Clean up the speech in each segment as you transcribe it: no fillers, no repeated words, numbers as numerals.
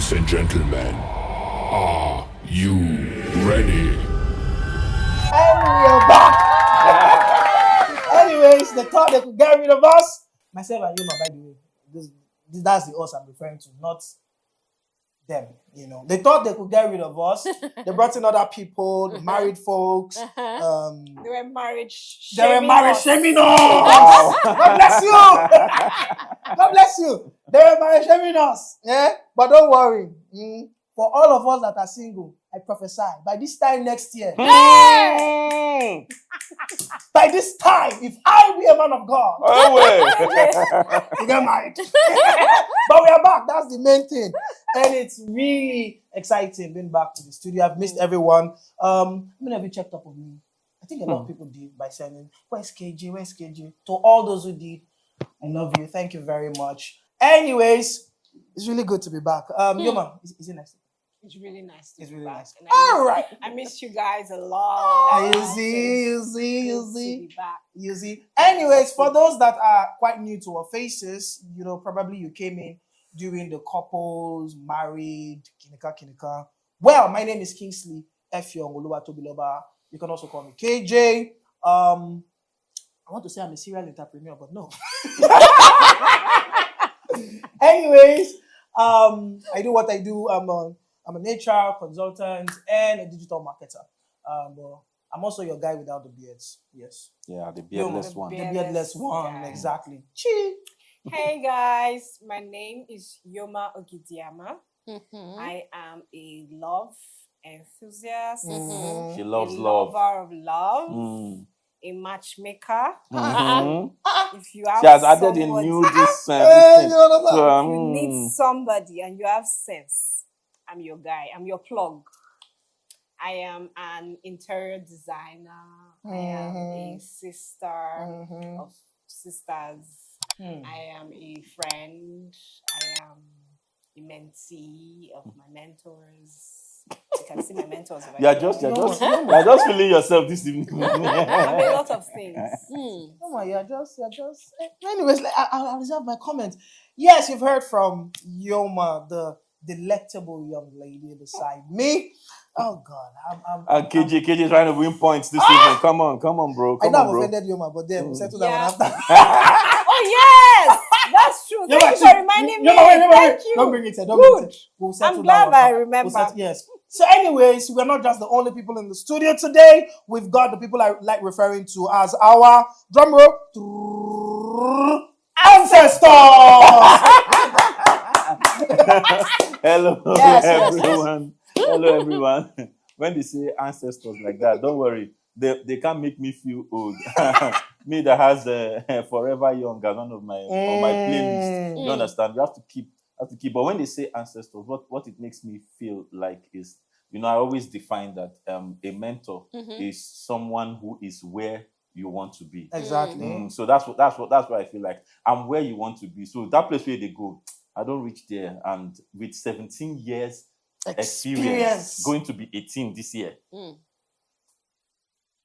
Ladies and gentlemen, are you ready? And we're back. Anyways, they thought they could get rid of us. Myself and Yoma, by the way. That's the us I'm referring to, not them. You know, they thought they could get rid of us. They brought in other people, the married folks. They were married shaming us. Wow. God bless you. God bless you. They were married shaming us. Yeah, but don't worry. For all of us that are single, I prophesy by this time next year. By this time, if I be a man of God, we get married. But we are back. That's the main thing. And it's really exciting being back to the studio. I've missed everyone. How many of you checked up on me? I think a lot of people did by saying, where's KJ? Where's KJ? To all those who did, I love you. Thank you very much. Anyways, it's really good to be back. Yoma, is it nice? It's really nice to It's be really back. nice. And All right. I miss you guys a lot. You see. Good to be back. You see. Anyways, for those that are quite new to our faces, you know, probably you came in during the couples, married, kinika. Well, my name is Kingsley, Efyong Tobiloba. You can also call me KJ. I want to say I'm a serial entrepreneur, but no. Anyways, I do what I do. I'm an HR consultant and a digital marketer. But I'm also your guy without the beards. Yes. Yeah, the beardless one. The beardless one, guy. exactly. Chee. Hey guys, my name is Yoma Ogidiama. I am a love enthusiast, She loves a love. lover of love, a matchmaker. If you have She has added in somebody- new this thing. if you need somebody and you have sense, I'm your guy. I'm your plug. I am an interior designer. I am a sister of sisters. I am a friend. I am a mentee of my mentors. You can see my mentors. You're just feeling yourself this evening. I'm a lot of things. Come on, you're just. Anyways, I'll reserve my comment. Yes, you've heard from Yoma, the delectable young lady beside me. Oh God, And KJ trying to win points this evening. Come on, bro. I Come know on, I've bro. offended Yoma, but then we'll settle that Yeah. one after. Oh yes, that's true. Thank you for reminding me. Thank you. Don't bring it here. Don't bring it here. We'll settle I'm that glad one I after. remember. Yes. So anyways, we're not just the only people in the studio today. We've got the people I like referring to as our drum roll ancestors. Hello, Yes. everyone. Hello, everyone. When they say ancestors like that, don't worry. They can't make me feel old. Me that has Forever Young as one of my on my playlist. You understand? We have to keep. But when they say ancestors, what it makes me feel like is, you know, I always define that a mentor is someone who is where you want to be. Exactly. So that's what I feel like. I'm where you want to be. So that place where they go, I don't reach there. And with 17 years experience, going to be 18 this year,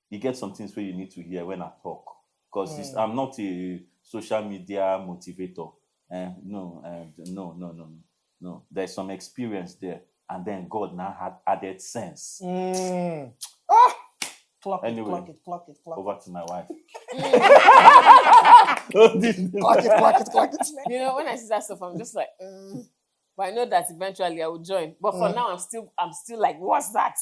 you get some things where you need to hear when I talk. Because I'm not a social media motivator. No. There's some experience there. And then God now had added sense. Clock Anyway, it. over to my wife. Clock it. You know, when I see that stuff, I'm just like, but I know that eventually I will join. But for now, I'm still like, what's that?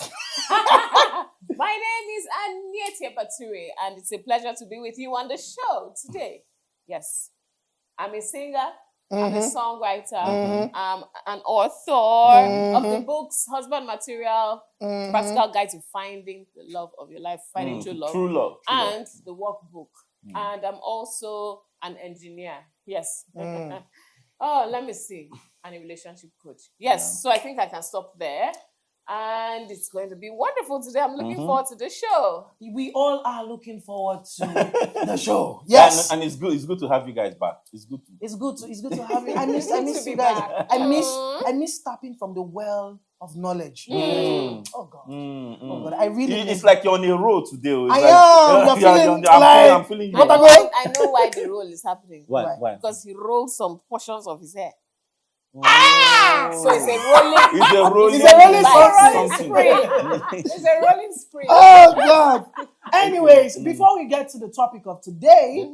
My name is Anietie Bature, and it's a pleasure to be with you on the show today. Yes, I'm a singer. I'm a songwriter. I'm an author of the books Husband Material, Practical Guide to Finding the Love of Your Life, Finding True Love, and the Workbook. And I'm also an engineer. Yes. Oh, let me see. And a relationship coach. Yes. So I think I can stop there. And it's going to be wonderful today. I'm looking forward to the show. We all are looking forward to the show. Yes. And it's good to have you guys back. It's good to have you. I miss you guys. back. I miss tapping from the well of knowledge. Oh God. I really it's like you're on a roll today. I'm feeling you. I know why the roll is happening. Why? Because he rolled some portions of his hair. So it's a rolling. It's a rolling. It's a rolling something. It's a rolling spree. Oh God. Anyways, before we get to the topic of today,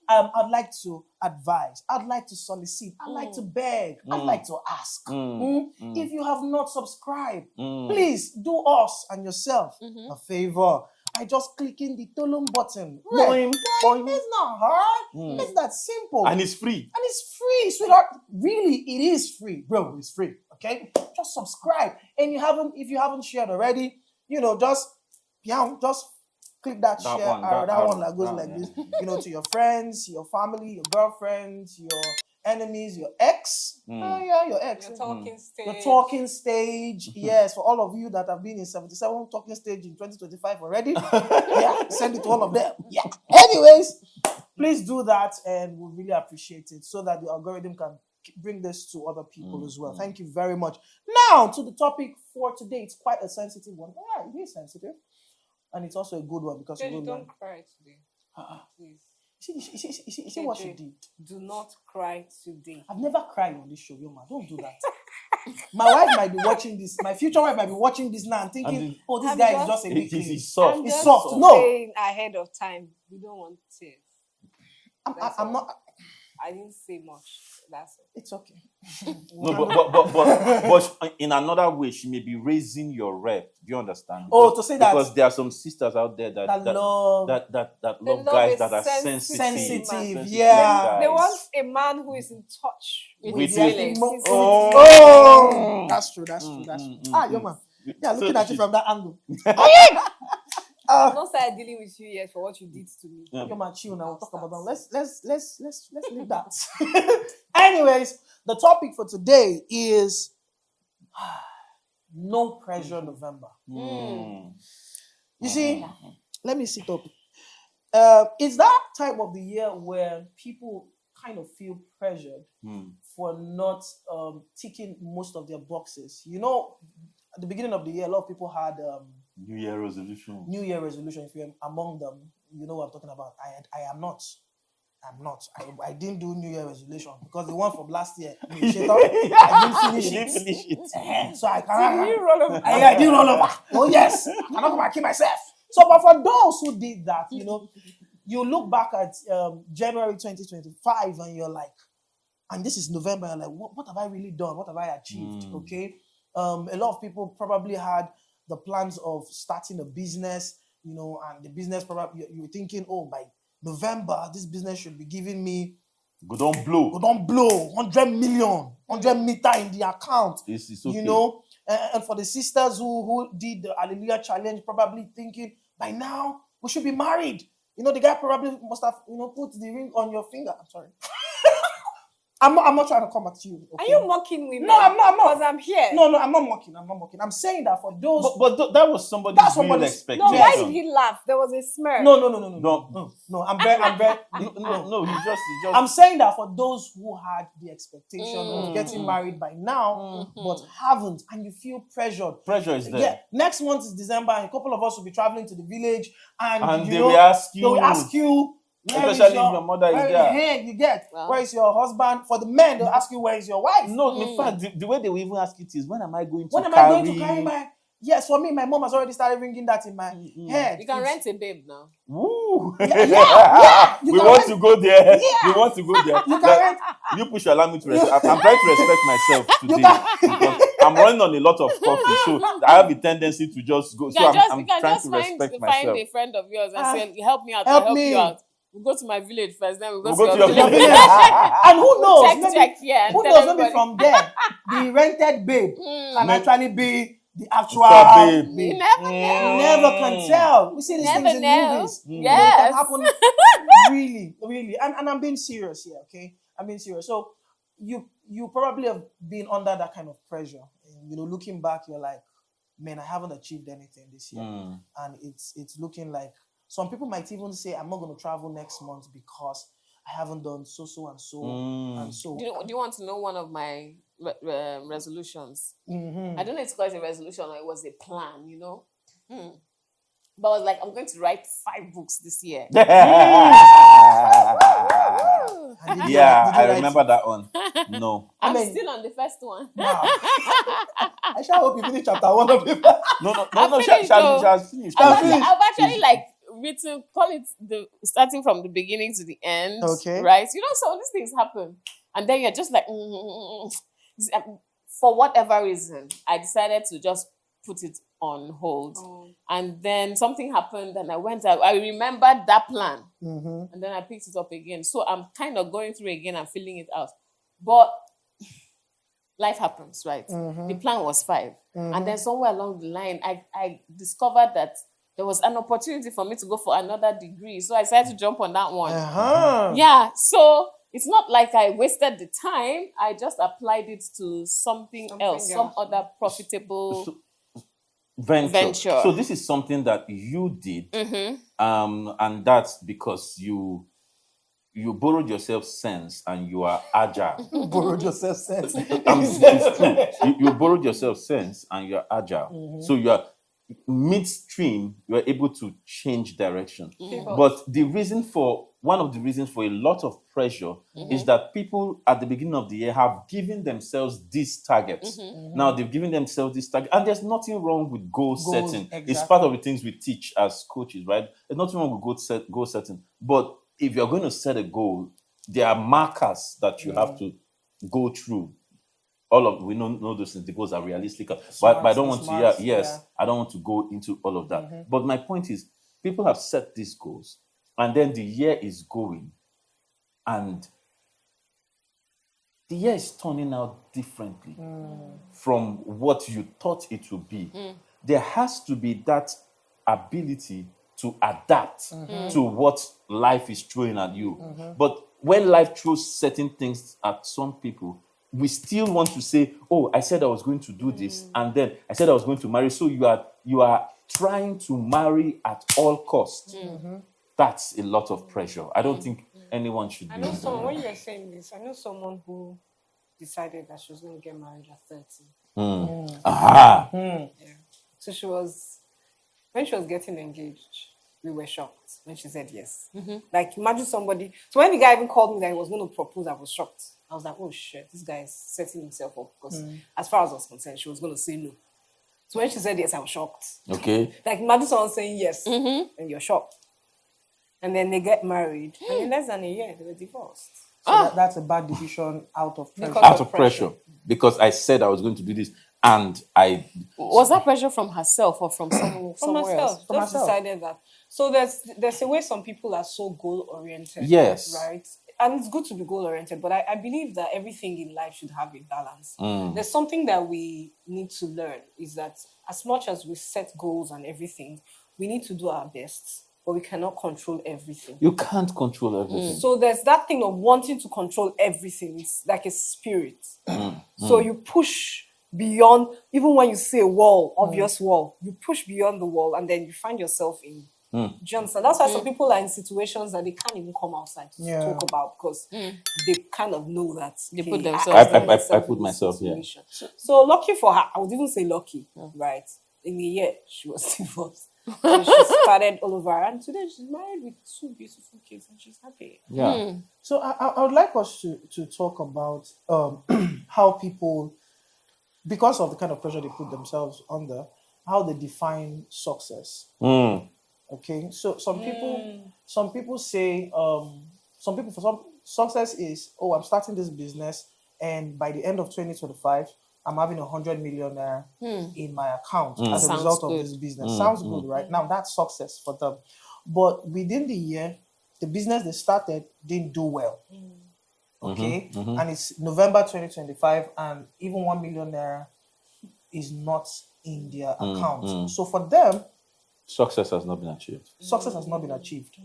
I'd like to advise, I'd like to solicit, I'd like to beg, I'd like to ask. If you have not subscribed, please do us and yourself a favor. I just clicking the Tolum button. Boing, boing. It's not hard. It's that simple. And it's free. And it's free, sweetheart. Really, it is free. Bro, it's free. Okay? Just subscribe. And if you haven't shared already, just click that share arrow. That one that goes like this. To your friends, your family, your girlfriends, your enemies, your ex. Oh yeah, your ex. Your talking stage. Your talking stage. Yes, for all of you that have been in 77 talking stage in 2025 already. Send it to all of them. Yeah. Anyways, please do that, and we'll really appreciate it so that the algorithm can bring this to other people as well. Thank you very much. Now to the topic for today. It's quite a sensitive one. Yeah, it is sensitive. And it's also a good one because you don't cry today. Please. You see what she did? Do not cry today. I've never cried on this show, yo man. Don't do that. My wife might be watching this. My future wife might be watching this now and thinking, this guy is just a big It's soft. It's soft. I'm No. saying ahead of time. We don't want tears. I'm not. I didn't say much. That's it. It's okay. No, but in another way, she may be raising your rep. Do you understand? To say that because there are some sisters out there that love guys that are sensitive. Yeah. They want a man who is in touch with their feelings. Oh, that's true. That's true. Yo man. Yeah, looking at it from that angle. I've not started dealing with you yet for what you did to me. Yo man, chill now. We'll talk about that. Let's leave that. Anyways, the topic for today is no pressure November. You see, let me sit up. It's that time of the year where people kind of feel pressured for not ticking most of their boxes. At the beginning of the year, a lot of people had New Year resolution. If you're among them, you know what I'm talking about. I am not. I'm not. I didn't do New Year resolution because the one from last year, I didn't finish it. So I can't. I didn't roll over. Oh yes, I'm not gonna kill myself. So, but for those who did that, you look back at January 2025 and you're like, and this is November. You're like, what have I really done? What have I achieved? Okay. A lot of people probably had the plans of starting a business, and the business probably you were thinking, by November, this business should be giving me go don't blow 100 million, 100 meter in the account. It's okay. And for the sisters who did the Hallelujah challenge, probably thinking by now we should be married. The guy probably must have put the ring on your finger. I'm sorry. I'm not trying to come at you. Okay? Are you mocking me? No, I'm not. Because I'm here. No, I'm not mocking. I'm saying that for those. But that was somebody's real expectation. No, why did he laugh? There was a smirk. No. I'm very. No, he just. I'm saying that for those who had the expectation of getting married by now, but haven't, and you feel pressured. Pressure is there. Yeah. Next month is December, and a couple of us will be traveling to the village, and they will ask you. They will ask you. Especially if your mother is there. You get. Where is your husband? For the men, they'll ask you, where is your wife? No, in fact, the way they will even ask it is, when am I going to carry my... Yes, for me, my mom has already started ringing that in my head. You can rent a babe now. Woo! Yeah. We want to go there. Yeah. We want to go there. You can rent. You push your alarm to respect. I'm trying to respect myself today because I'm running on a lot of coffee, so I have a tendency to just go. So I'm trying to respect myself. Find a friend of yours and say, help me out. I'll help you out. We'll go to my village first, then we'll go to your village. And who knows? Check, who knows? Maybe from there, the rented babe can actually be the actual babe. You never know. Never can tell. We see these things in movies. Yes. It can happen really, really. And I'm being serious here, okay? I'm being serious. So you probably have been under that kind of pressure. And, looking back, you're like, man, I haven't achieved anything this year. And it's looking like some people might even say, I'm not going to travel next month because I haven't done so and so. Do you want to know one of my resolutions? I don't know if it's called a resolution or it was a plan, But I was like, I'm going to write 5 books this year. And did Yeah, did you I write remember it? that one. No. I'm mean- still on the first one. Wow. I shall hope you finish chapter 1 of it. I She finished, though. has finished. I've actually like written, call it the starting from the beginning to the end. Okay. Right? You know, so these things happen. And then you're just like, for whatever reason, I decided to just put it on hold. And then something happened and I remembered that plan. Mm-hmm. And then I picked it up again. So I'm kind of going through again and filling it out. But life happens, right? Mm-hmm. The plan was 5. And then somewhere along the line, I discovered that there was an opportunity for me to go for another degree. So I decided to jump on that one. Uh-huh. Yeah. So it's not like I wasted the time. I just applied it to something else, some other profitable venture. So this is something that you did, and that's because you borrowed yourself sense and you are agile. You borrowed yourself sense. It's true. You borrowed yourself sense and you are agile. So you are midstream. You are able to change direction. But one of the reasons for a lot of pressure is that people at the beginning of the year have given themselves these targets. Now they've given themselves this target, and there's nothing wrong with goal setting. Exactly. It's part of the things we teach as coaches, right? There's nothing wrong with goal setting. But if you're going to set a goal, there are markers that you have to go through. We know those things. The goals are realistic, but I don't want to. I don't want to go into all of that. But my point is, people have set these goals, and then the year is going, and the year is turning out differently from what you thought it would be. There has to be that ability to adapt to what life is throwing at you. But when life throws certain things at some people, we still want to say, oh, I said I was going to do this, and then I said I was going to marry. So you are trying to marry at all costs. That's a lot of pressure. I don't think anyone should I be. know someone, when you're saying this, I know someone who decided that she was going to get married at 30. Aha. Yeah. So when she was getting engaged, we were shocked when she said yes. Like, imagine somebody. So when the guy even called me that he was going to propose, I was shocked. I was like, oh shit, this guy is setting himself up. Because as far as I was concerned, she was going to say no. So when she said yes, I was shocked. Okay. Like, imagine someone saying yes, and you're shocked. And then they get married, and in less than a year, they were divorced. So that's a bad decision out of pressure. Out of pressure. Because I said I was going to do this, and I... Was that pressure from herself or from somewhere herself. else? From Just herself. decided that. So there's a way some people are so goal-oriented. Yes. Right? And it's good to be goal-oriented, but I believe that everything in life should have a balance. There's something that we need to learn, is that as much as we set goals and everything, we need to do our best, but we cannot control everything. You can't control everything. So there's that thing of wanting to control everything. It's like a spirit. So you push beyond, even when you see a wall, obvious wall, you push beyond the wall, and then you find yourself in. Do you understand? That's why some people are in situations that they can't even come outside to talk about, because they kind of know that They hey, put themselves I put myself here. So lucky for her, I would even say lucky, right? In a year, she was divorced. So she started all over, and today she's married with 2 beautiful kids, and she's happy. Yeah. So I would like us to talk about how people, because of the kind of pressure they put themselves under, how they define success. Okay, so some people say success is, oh, I'm starting this business, and by the end of 2025, I'm having 100 million naira in my account as a Sounds result good. of this business. Sounds good, right? Now that's success for them. But within the year, the business they started didn't do well. Okay, and it's November 2025, and even 1 million naira is not in their account. So for them, Success has not been achieved. success has not been achieved.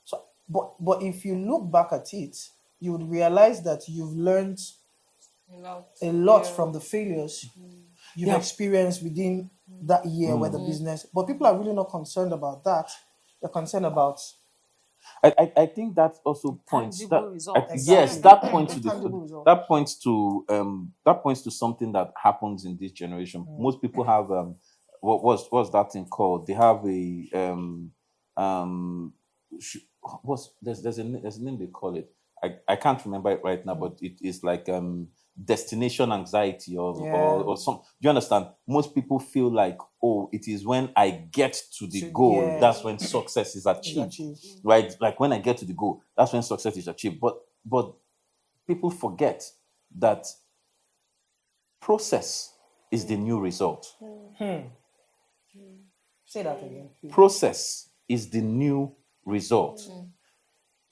So, but if you look back at it, you would realize that you've learned a lot from the failures you've experienced within that year where the business. But people are really not concerned about that. They're concerned about. I think that also points Tangible that result. yes, that points to Tangible result. that points to something that happens in this generation. Most people have what's that thing called? They have a there's a name they call it. I can't remember it right now, but it is like destination anxiety or some. Do you understand? Most people feel like, oh, it is when I get to the goal, that's when success is achieved. Right? Like when I get to the goal, that's when success is achieved. But people forget that process is the new result. Say that again, please. Process is the new result.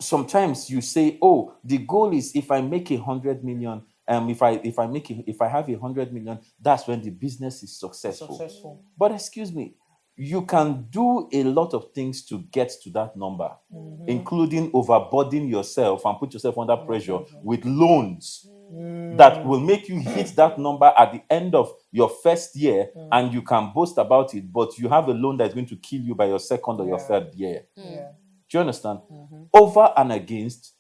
Sometimes you say, oh, the goal is if I make 100 million, if I have 100 million, that's when the business is successful. But excuse me, you can do a lot of things to get to that number, including overburden yourself and put yourself under pressure with loans that will make you hit that number at the end of your first year, and you can boast about it, but you have a loan that's going to kill you by your second or your third year. Do you understand? Over and against,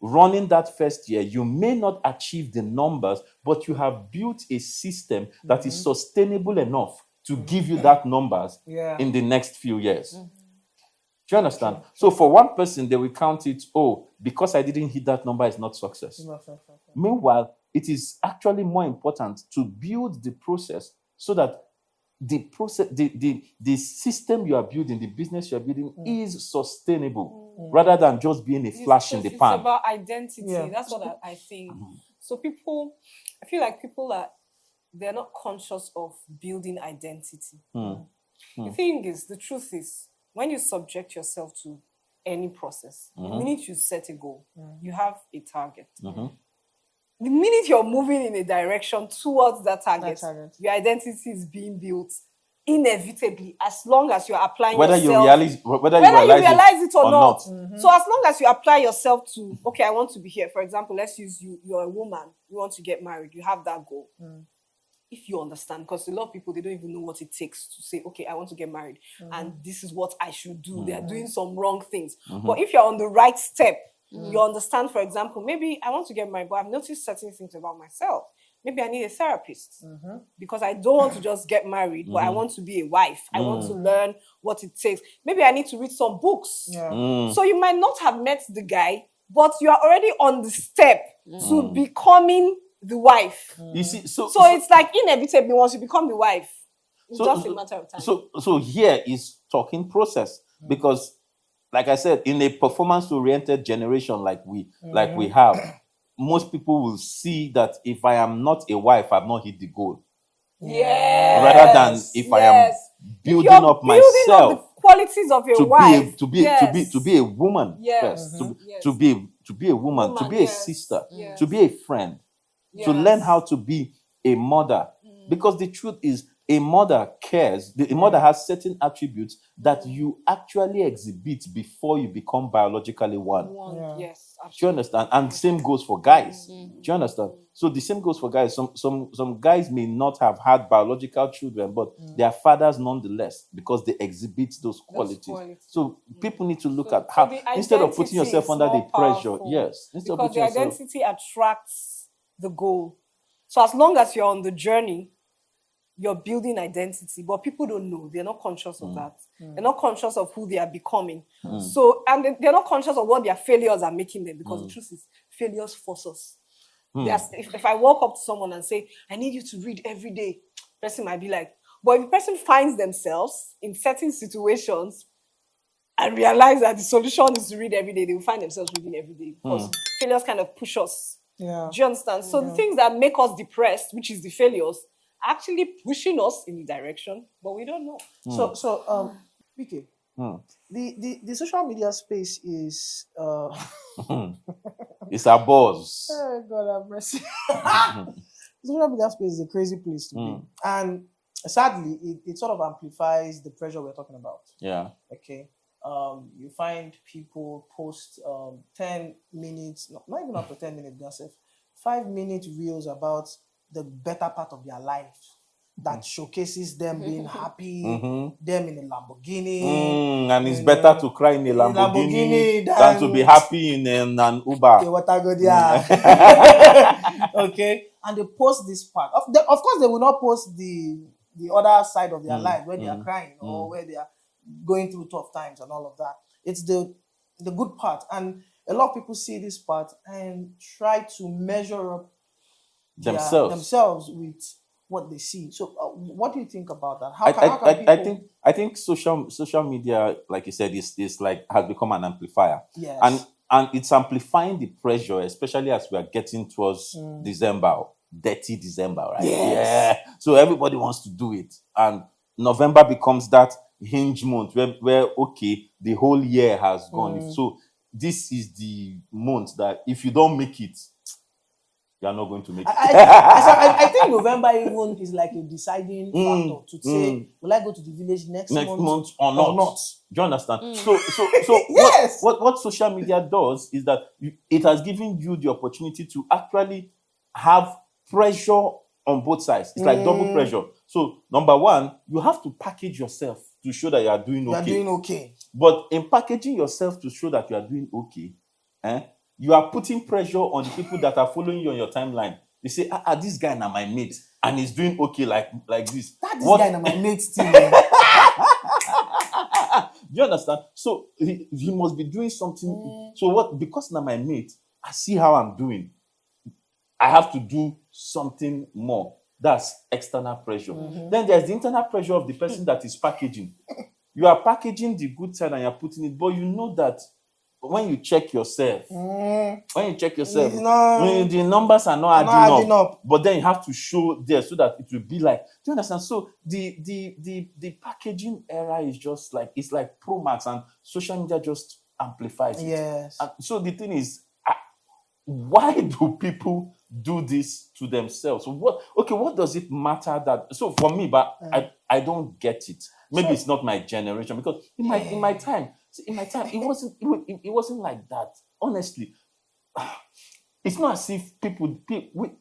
running that first year, you may not achieve the numbers, but you have built a system that is sustainable enough to give you that numbers in the next few years. Do you understand? So for one person, they will count it, oh, because I didn't hit that number, it's not success. Meanwhile, it is actually more important to build the process so that the process, the system you are building, the business you are building is sustainable rather than just being a flash in the pan. It's about identity. That's what I think. So I feel like people they're not conscious of building identity. The thing is, the truth is, when you subject yourself to any process, the minute you set a goal, you have a target. The minute you're moving in a direction towards that target, your identity is being built inevitably, as long as you're applying whether yourself. Whether you realize it or not. So as long as you apply yourself to, okay, I want to be here. For example, let's use you're a woman, you want to get married, you have that goal. If you understand, because a lot of people, they don't even know what it takes to say, okay, I want to get married, and this is what I should do. They are doing some wrong things. But if you're on the right step, you understand, for example, maybe I want to get married, but I've noticed certain things about myself. Maybe I need a therapist because I don't want to just get married, but I want to be a wife. I want to learn what it takes. Maybe I need to read some books. So you might not have met the guy, but you are already on the step to becoming the wife. You see, so it's like inevitably once you become the wife, it's just a matter of time. So here is talking process, because like I said, in a performance-oriented generation like we have, most people will see that if I am not a wife, I've not hit the goal. Rather than if I am building up myself, up the qualities of a wife, to be a woman first, to be a woman, to be a sister, to be a friend, to learn how to be a mother. Because the truth is, a mother cares. A mother has certain attributes that you actually exhibit before you become biologically one. Yes, absolutely. Do you understand? And same goes for guys. Do you understand? So the same goes for guys. Some guys may not have had biological children, but they are fathers nonetheless because they exhibit those qualities. So people need to look at how, instead of putting yourself under the pressure, because the identity attracts the goal. So as long as you're on the journey, you're building identity, but people don't know. They're not conscious of that. They're not conscious of who they are becoming. So, and they're not conscious of what their failures are making them, because the truth is, failures force us. If I walk up to someone and say, I need you to read every day, the person might be like, but if the person finds themselves in certain situations and realize that the solution is to read every day, they will find themselves reading every day, because failures kind of push us. Do you understand? So the things that make us depressed, which is the failures, actually pushing us in the direction, but we don't know. So Vicky, the social media space is it's a buzz. Oh God have mercy. Social media space is a crazy place to be, and sadly, it sort of amplifies the pressure we're talking about. Okay. You find people post 10 minutes, not even up to 10 minutes, 5-minute reels about the better part of their life that showcases them being happy, them in a Lamborghini. And it's better to cry in a Lamborghini than to be happy in an Uber. Okay, and they post this part. Of course, they will not post the other side of their life where they are crying or where they are going through tough times and all of that. It's the good part. And a lot of people see this part and try to measure up themselves with what they see. So, what do you think about that? How can people... I think social media, like you said, is like has become an amplifier. Yes. And it's amplifying the pressure, especially as we are getting towards December, dirty December, right? Yes. Yeah. So everybody wants to do it, and November becomes that hinge month where okay, the whole year has gone. So this is the month that if you don't make it, you are not going to make it. I think November even is like a deciding factor to say, will I go to the village next month or not? Do you understand? So yes. what social media does is that it has given you the opportunity to actually have pressure on both sides. It's like double pressure. So number one, you have to package yourself to show that you are doing okay. You are doing okay. But in packaging yourself to show that you are doing okay, you are putting pressure on the people that are following you on your timeline. They say, this guy na my mate, and he's doing okay like this. This guy na my mate still. Do you understand? So he must be doing something. So what? Because na my mate, I see how I'm doing. I have to do something more. That's external pressure. Then there's the internal pressure of the person that is packaging. You are packaging the good side and you're putting it, but you know that when you check yourself, the numbers are not adding up. But then you have to show there so that it will be like, do you understand? So the packaging era is just like, it's like Pro Max, and social media just amplifies it. Yes. And so the thing is, why do people do this to themselves? What does it matter that? So for me, but I don't get it. Maybe it's not my generation, because in my time, it wasn't like that. Honestly, it's not as if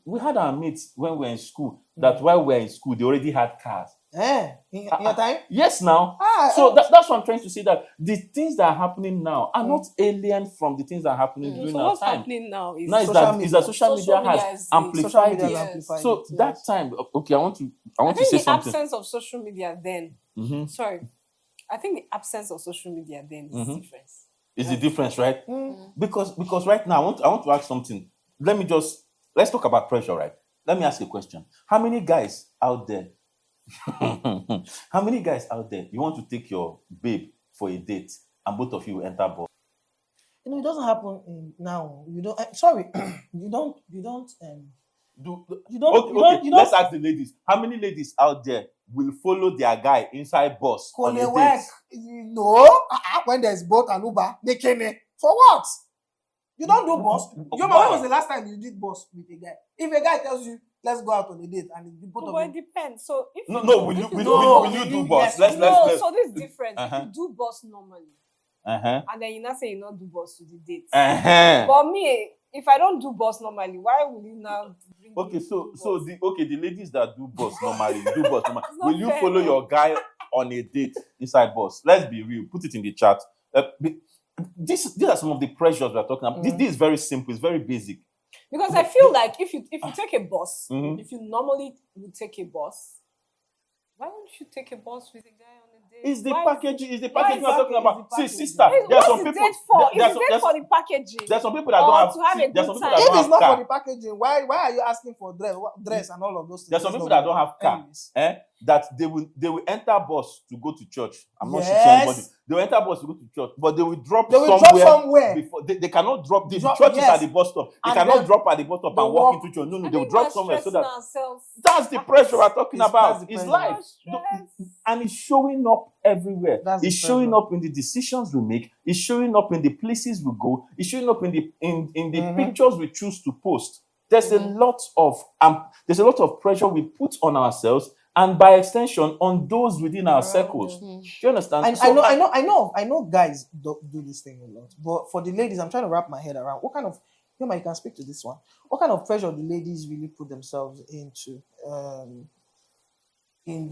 we had our mates when we were in school, that while we were in school, they already had cars. In your time? Yes, now. So that's what I'm trying to say, that the things that are happening now are not alien from the things that are happening during our what's time. happening now is social media has amplified it. So that time, okay, I want to say something. The absence of social media then. Sorry. I think the absence of social media then is the difference. Is the difference, right? Because right now I want to ask something. Let's talk about pressure, right? Let me ask you a question. How many guys out there you want to take your babe for a date and both of you will enter bus? It doesn't happen now. You don't. Let's ask the ladies. How many ladies out there will follow their guy inside bus on a date? When there's boat and Uber, they came in. For what? You don't do bus. When was the last time you did bus with a guy? If a guy tells you, let's go out on a date, and both of you... it depends. So if will you do bus? Let's so this is different. If you do bus normally, and then you not say you not do bus to the date. But me, if I don't do bus normally, why will you now bring the ladies that do bus normally, will you follow your guy on a date inside bus? Let's be real. Put it in the chat. These are some of the pressures we're talking about. This is very simple. It's very basic. Because I feel like if you take a bus, if you normally would take a bus, why don't you take a bus with a guy on a date? It's the packaging we're talking about. See, sister, there are some people. Is it for the packaging? There's some people that don't have. If it's not for the packaging, why are you asking for dress and all of those things? There's some people that don't have car. That they will enter bus to go to church. I'm not shitting anybody. They will enter bus to go to church, but they will drop somewhere. Before they cannot drop. The church is at the bus stop. They cannot drop at the bus stop and walk into church. No, they will drop somewhere so that. That's the pressure we're talking about. It's life, and it's showing up everywhere. It's showing up in the decisions we make. It's showing up in the places we go. It's showing up in the pictures we choose to post. There's a lot of pressure we put on ourselves, and by extension on those within our circles. Do you understand? I know guys do this thing a lot, but for the ladies, I'm trying to wrap my head around what kind of, you can speak to this one. What kind of pressure do ladies really put themselves into in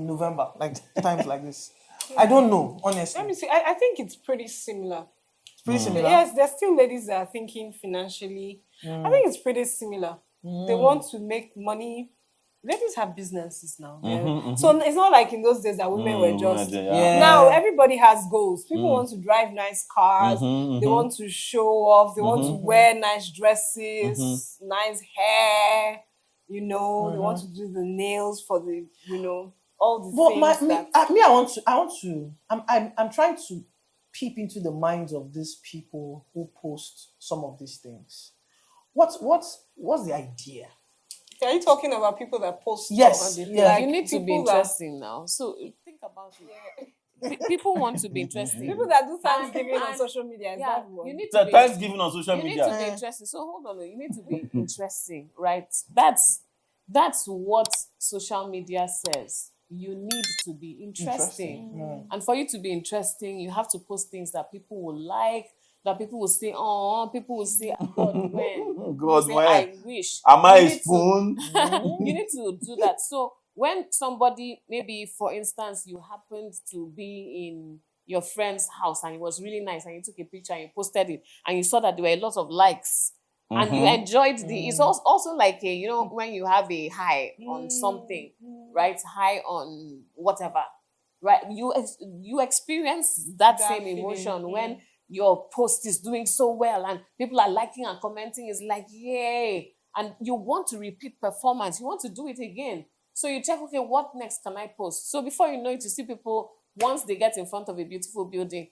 November, like times like this? I don't know, honestly. Let me see. I think it's pretty similar. It's pretty similar. Yes, there's still ladies that are thinking financially. I think it's pretty similar. They want to make money. ladies have businesses now. Mhm, So it's not like in those days that women were just. Yeah. Now everybody has goals. People want to drive nice cars. Mhm, They mhm. want to show off. They want to wear nice dresses, nice hair. You know, they want to do the nails for the, all the But things that. I'm trying to peep into the minds of these people who post some of these things. What's the idea? Are you talking about people that post Yes, stuff on the thing? yeah. You need to be people that- interesting now. So think about it. People want to be interesting. People that do Thanksgiving on And- social media. Is Yeah, that one? you need So to be. Thanksgiving on social You need media. to be interesting. So hold on, you need to be interesting, right? That's what social media says. You need to be interesting. And for you to be interesting, you have to post things that people will like, that people will say, oh, people will say, God, when? People will God, say, when? I wish. Am I You a need to- spoon? You need to do that. So when somebody, maybe for instance, you happened to be in your friend's house and it was really nice and you took a picture and you posted it and you saw that there were a lot of likes and you enjoyed it's also like when you have a high on something, right? High on whatever, right? You experience that same feeling, emotion when your post is doing so well and people are liking and commenting. It's like, yay. And you want to repeat performance. You want to do it again. So you check, okay, what next can I post? So before you know it, you see people, once they get in front of a beautiful building,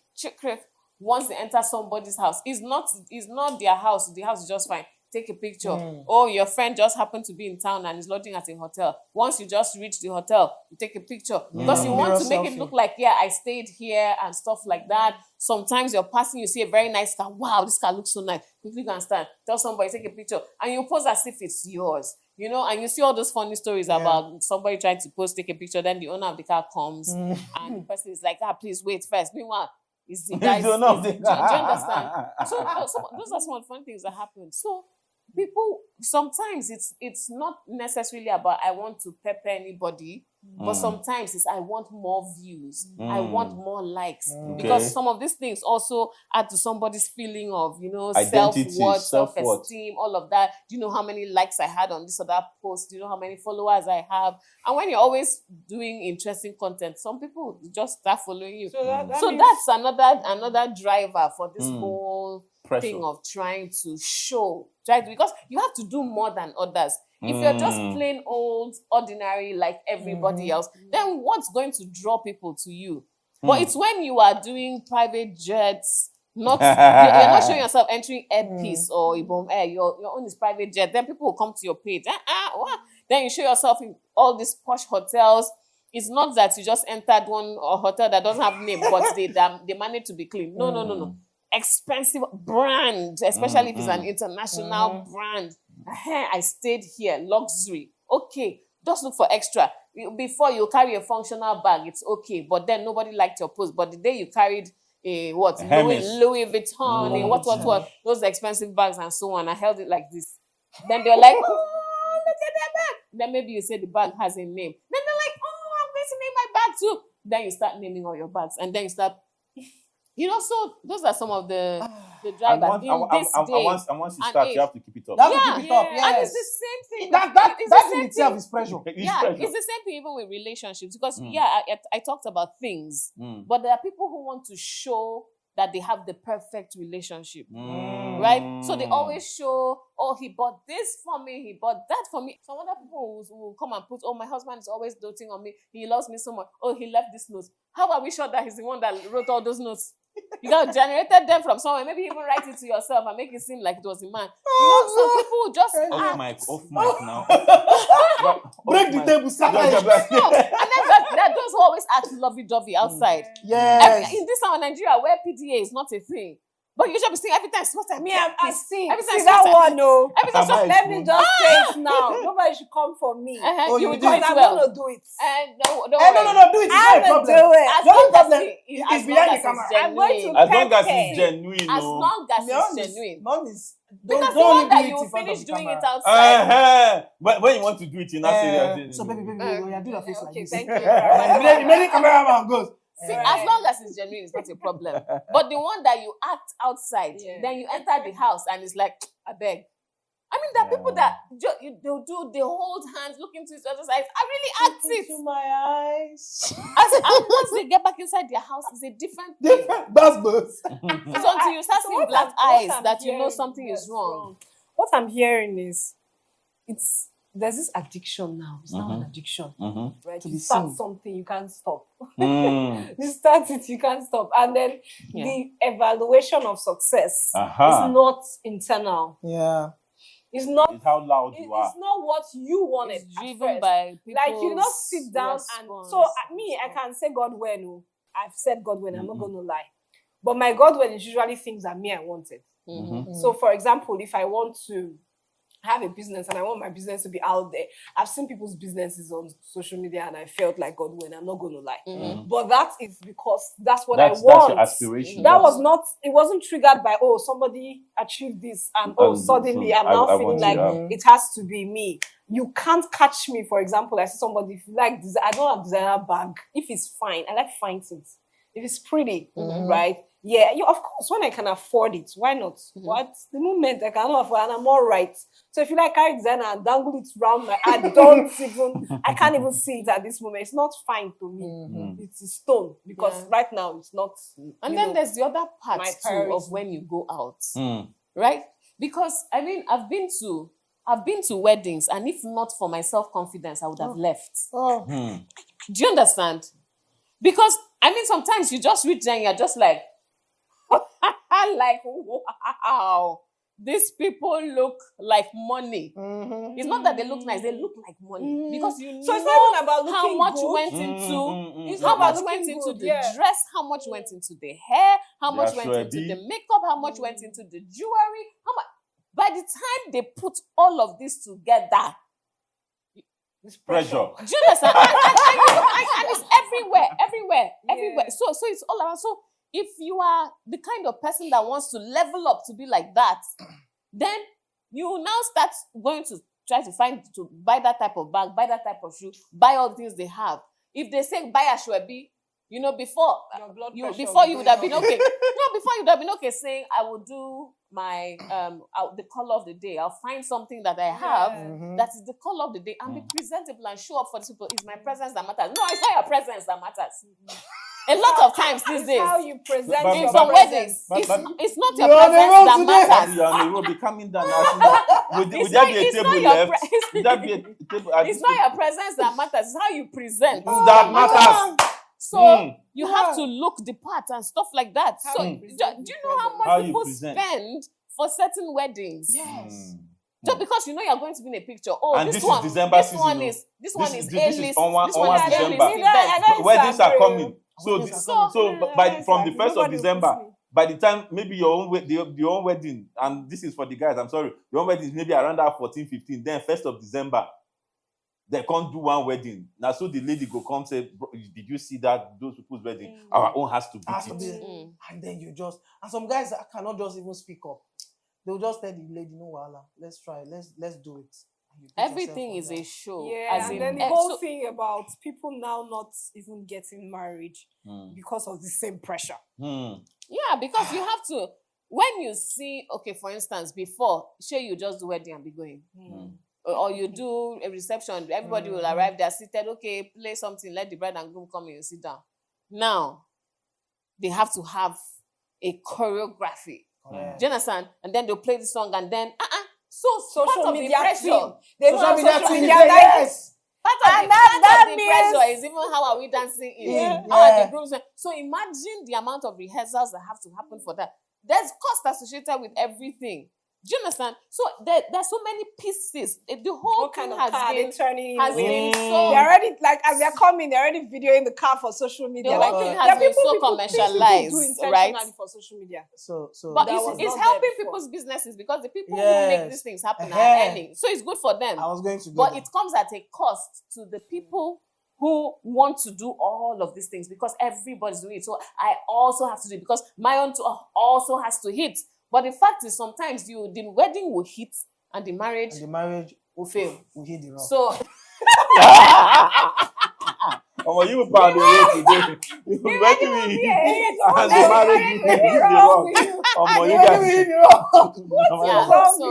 once they enter somebody's house, it's not their house. The house is just fine. Take a picture. Oh, your friend just happened to be in town and is lodging at a hotel. Once you just reach the hotel, you take a picture because you want to make it look like, I stayed here and stuff like that. Sometimes you're passing, you see a very nice car. Wow, this car looks so nice. Quickly go and stand. Tell somebody, take a picture. And you pose as if it's yours. And you see all those funny stories about somebody trying to post, take a picture, then the owner of the car comes and the person is like, please wait first. Meanwhile, it's the guys. Do you understand? So those are some of the fun things that happen. So people, sometimes it's not necessarily about I want to pepper anybody, but sometimes it's I want more views, I want more likes, because some of these things also add to somebody's feeling of Identity, self-worth, self-worth. self-esteem, all of that. Do you know how many likes I had on this or that post? Do you know how many followers I have? And when you're always doing interesting content, some people just start following you. So that So means- that's another driver for this whole Pressure. thing of trying to show, because you have to do more than others. If you're just plain old, ordinary like everybody else, then what's going to draw people to you? But it's when you are doing private jets, you're not showing yourself entering Airpeace or Ibom Air, your own is private jet, then people will come to your page. What? Then you show yourself in all these posh hotels. It's not that you just entered one hotel that doesn't have name, but they manage to be clean. No. Expensive brand, especially if it's an international brand. I stayed here, luxury. Okay, just look for extra. Before you carry a functional bag, it's okay. But then nobody liked your post. But the day you carried Louis Vuitton, what, those expensive bags and so on, I held it like this. Then they're like, oh, look at that bag. Then maybe you say the bag has a name. Then they're like, oh, I'm going to name my bag too. Then you start naming all your bags, and then you start. So those are some of the drivers in this day. And once you start, you have to keep it up. You have to keep it up. Yes. And it's the same thing. That it's the in same itself thing. is pressure. It's the same thing even with relationships, because I talked about things, but there are people who want to show that they have the perfect relationship, right? So they always show, oh, he bought this for me, he bought that for me. Some other people will come and put, oh, my husband is always doting on me, he loves me so much, oh, he left this note. How are we sure that he's the one that wrote all those notes? You got generated them from somewhere. Maybe even write it to yourself and make it seem like it was a man. Some people just Off mic now. Break the table, scatter it. and then there are those who always act lovey-dovey outside. Yes. In this time in Nigeria, where PDA is not a thing, but you should be seeing every time small time. I see. Every time See that one, no. Every time small Let me just say it now. Nobody should come for me. you will do Because it I'm well. going to do it. No, No, do it. It's not a I'm problem. going to do it. As The only long as problem as is behind long the as camera. it's I'm going genuine. to As long as Pepe. it's genuine, As long as it's genuine. None is. Because the don't one that do it you in front of finish the doing it camera. outside. When you want to do it, you not say So baby, do your face like Okay, this. thank you. Many cameraman goes. See, as long as it's genuine, it's not a problem. But the one that you act outside, then you enter the house and it's like, I beg. I mean, there are people that they hold hands, look into each other's eyes. I really act it. Into my eyes. And once they get back inside their house, it's a different thing. Different buzz. It's until you start seeing black eyes that you know something is wrong. What I'm hearing is, there's this addiction now. It's now an addiction, right? You start something, you can't stop. You start it, you can't stop, and then the evaluation of success is not internal. Yeah. It's not. It's how loud you are. It's not what you wanted. It's driven by people. Like you not sit down and so I can say God when I've said God when I'm not going to lie, but my God when is usually things that I wanted. So for example, if I want to have a business and I want my business to be out there, I've seen people's businesses on social media and I felt like God when I'm not going to lie. But that is because that's what I want. That's your aspiration. That was not. It wasn't triggered by somebody achieved this and suddenly I'm now feeling like it has to be me. You can't catch me. For example, I see somebody, if you like, I don't have designer bag. If it's fine, I like fine things. If it's pretty, right? Yeah, of course, when I can afford it, why not? But the moment I cannot afford and I'm all right. So if you like carry designer and dangle it around I can't even see it at this moment. It's not fine to me. It's a stone because right now it's not. And then there's the other part too of when you go out, right? Because I mean, I've been to weddings, and if not for my self-confidence, I would have left. Do you understand? Because I mean, sometimes you just reach there and you're just like, like, wow, these people look like money. It's not that they look nice, they look like money. Because so it's not even about how much went into how much went into the dress, how much went into the hair, how much went into the makeup, how much went into the jewelry, how much. By the time they put all of this together, it's pressure. Do you understand? and it's everywhere. So it's all around. So if you are the kind of person that wants to level up to be like that, then you will now start going to try to buy that type of bag, buy that type of shoe, buy all the things they have. If they say buy a Shwebi, before you would have been okay. Before you would have been okay saying I will do my the color of the day. I'll find something that I have that is the color of the day and be presentable and show up for the people. It's my presence that matters. No, it's not your presence that matters. A lot of times these days, how you present in some weddings, it's not your presence that matters. You're on the road, be coming down. Would there be a table left? Would there be a table? It's not your presence that matters. It's how you present that matters. So you have to look the part and stuff like that. So do you know how much people spend for certain weddings? Yes. Just because you're going to be in a picture. Oh, and this one is December this season. One is A-list. This is on This one is December. A-list. Weddings are coming. So from the 1st of December, by the time maybe your own wedding, and this is for the guys, I'm sorry, your own wedding is maybe around that 14, 15, then 1st of December, they can't do one wedding. Now, so the lady go come say, did you see that those people's wedding? Our own has to beat it. And then and some guys cannot just even speak up. They'll just tell the lady, no, Wala, let's try, let's do it. Everything is a show. Yeah, and then the whole thing about people now not even getting married because of the same pressure. Yeah, because you have to, when you see, okay, for instance, before, sure, you just do wedding and be going. Or you do a reception, everybody will arrive, they're seated, okay, play something, let the bride and groom come in and sit down. Now, they have to have a choreography. Do you understand? And then they'll play the song and then, so social media pressure. Social media yes. Part of the pressure is even how are we dancing in? How are the groups? So imagine the amount of rehearsals that have to happen for that. There's cost associated with everything. Do you understand? So there's so many pieces. The whole kind thing of car has been so... They're already, like, as they're coming, they're already videoing the car for social media. The whole thing has been so commercialized, right? For social media. But it's helping people's businesses because the people who make these things happen are earning. So it's good for them. I was going to go But there. it comes at a cost to the people who want to do all of these things because everybody's doing it. So I also have to do it because my own also has to hit. But the fact is, sometimes the wedding will hit and the marriage will fail. will hit the rock. So Oh, you found the way today. You making me and the marriage is wrong. Oh, you guys. Yeah, so